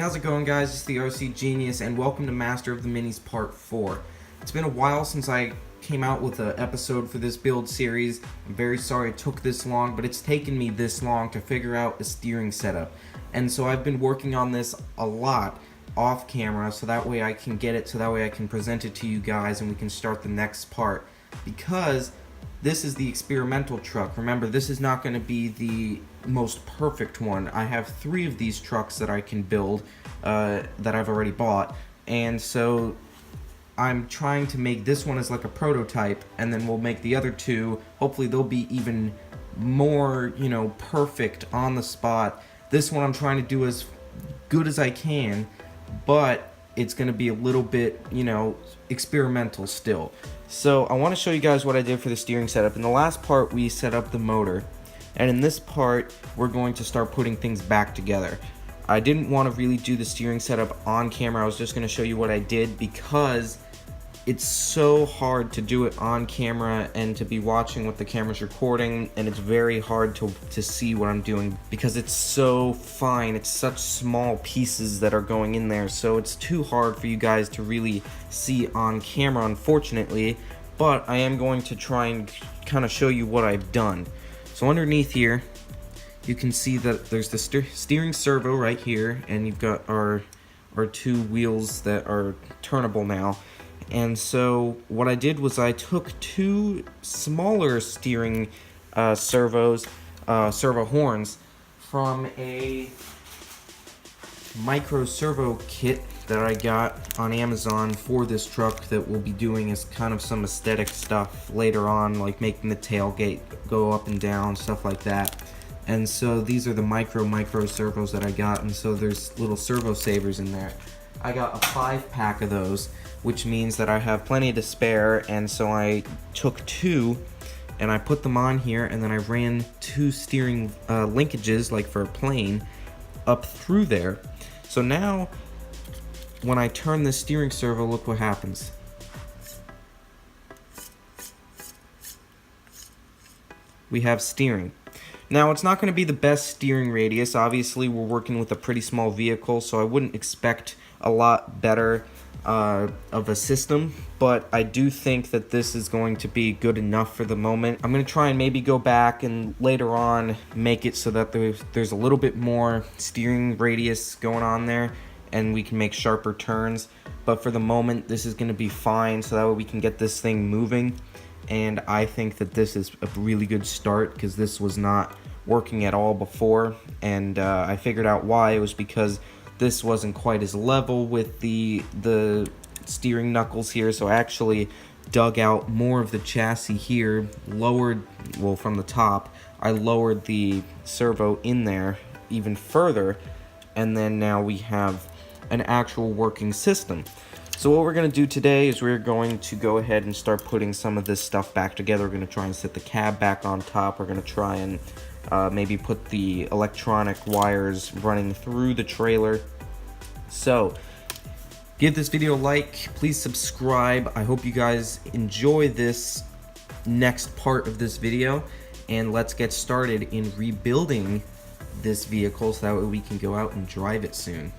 how's it going, guys? It's the RC Genius, and welcome to Master of the Minis Part 4. It's been a while since I came out with an episode for this build series. I'm very sorry it took this long, but it's taken me this long to figure out a steering setup. And so I've been working on this a lot off camera, so that way I can get it, so that way I can present it to you guys and we can start the next part. Because this is the experimental truck. Remember, this is not going to be the most perfect one. I have 3 of these trucks that I can build that I've already bought, and so I'm trying to make this one as like a prototype, and then we'll make the other 2. Hopefully they'll be even more, perfect on the spot. This one I'm trying to do as good as I can, but it's going to be a little bit, experimental still. So I want to show you guys what I did for the steering setup. In the last part, we set up the motor, and in this part, we're going to start putting things back together. I didn't want to really do the steering setup on camera. I was just going to show you what I did because it's so hard to do it on camera and to be watching what the camera's recording, and it's very hard to see what I'm doing because it's so fine. It's such small pieces that are going in there, so it's too hard for you guys to really see on camera, unfortunately. But I am going to try and kind of show you what I've done. So underneath here, you can see that there's the steering servo right here, and you've got our 2 wheels that are turnable now. And so what I did was I took 2 smaller steering servo horns from a micro servo kit that I got on Amazon for this truck that we'll be doing as kind of some aesthetic stuff later on, like making the tailgate go up and down, stuff like that. And so these are the micro servos that I got, and so there's little servo savers in there. I got a 5-pack of those, which means that I have plenty to spare, and so I took 2 and I put them on here, and then I ran 2 steering linkages, like for a plane, up through there. So now when I turn this steering servo, look what happens. We have steering. Now, it's not going to be the best steering radius. Obviously, we're working with a pretty small vehicle, so I wouldn't expect a lot better of a system, but I do think that this is going to be good enough for the moment. I'm going to try and maybe go back and later on make it so that there's a little bit more steering radius going on there, and we can make sharper turns. But for the moment, this is going to be fine, so that way we can get this thing moving. And I think that this is a really good start because this was not working at all before, and I figured out why. It was because this wasn't quite as level with the steering knuckles here, so I actually dug out more of the chassis here, from the top, I lowered the servo in there even further, and then now we have an actual working system. So what we're going to do today is we're going to go ahead and start putting some of this stuff back together. We're going to try and set the cab back on top. We're going to try and maybe put the electronic wires running through the trailer. So give this video a like, please subscribe. I hope you guys enjoy this next part of this video, and let's get started in rebuilding this vehicle so that way we can go out and drive it soon.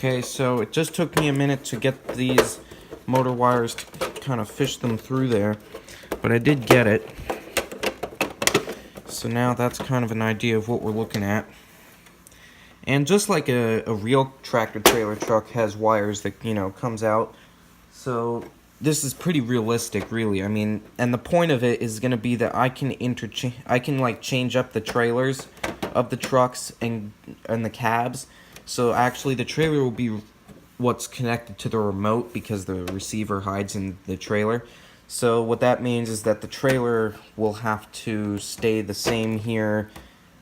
Okay, so it just took me a minute to get these motor wires to kind of fish them through there, but I did get it. So now that's kind of an idea of what we're looking at. And just like a real tractor trailer truck has wires that, you know, comes out. So this is pretty realistic, really. I mean, and the point of it is going to be that I can like change up the trailers of the trucks and the cabs. So actually the trailer will be what's connected to the remote because the receiver hides in the trailer. So what that means is that the trailer will have to stay the same here.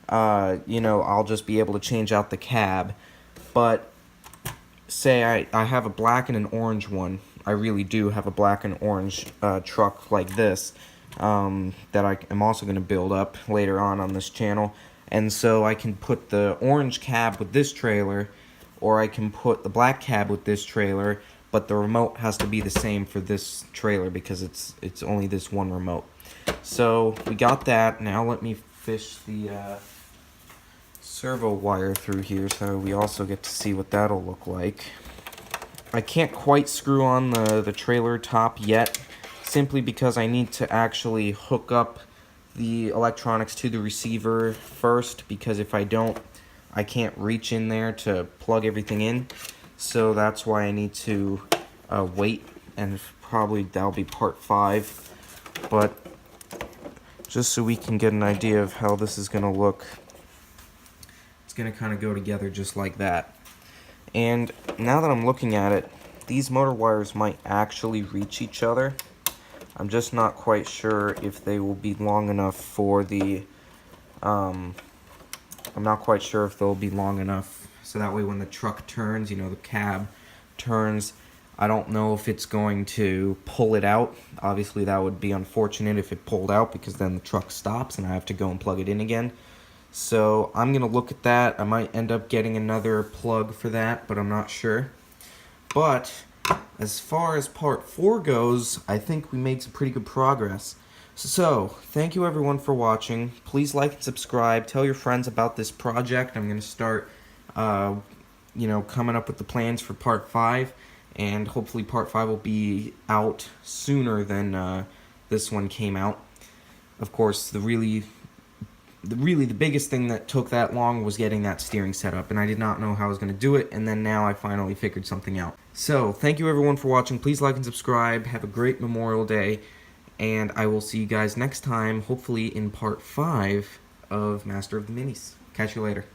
You know, I'll just be able to change out the cab. But say I have a black and an orange one. I really do have a black and orange truck like this that I am also going to build up later on this channel. And so I can put the orange cab with this trailer, or I can put the black cab with this trailer, but the remote has to be the same for this trailer because it's only this one remote. So we got that. Now let me fish the servo wire through here so we also get to see what that'll look like. I can't quite screw on the trailer top yet, simply because I need to actually hook up the electronics to the receiver first, because if I don't, I can't reach in there to plug everything in. So that's why I need to wait, and probably that'll be part 5. But just so we can get an idea of how this is going to look, it's going to kind of go together just like that. And now that I'm looking at it, these motor wires might actually reach each other. I'm just not quite sure if they will be long enough for the, I'm not quite sure if they'll be long enough so that way when the truck turns, you know, the cab turns, I don't know if it's going to pull it out. Obviously that would be unfortunate if it pulled out, because then the truck stops and I have to go and plug it in again. So I'm going to look at that. I might end up getting another plug for that, but I'm not sure. But as far as part 4 goes, I think we made some pretty good progress. So, thank you everyone for watching. Please like and subscribe. Tell your friends about this project. I'm going to start, you know, coming up with the plans for part 5. And hopefully part 5 will be out sooner than this one came out. Of course, the biggest thing that took that long was getting that steering set up, and I did not know how I was going to do it, and then now I finally figured something out. So, thank you everyone for watching. Please like and subscribe. Have a great Memorial Day, and I will see you guys next time, hopefully in part 5 of Master of the Minis. Catch you later.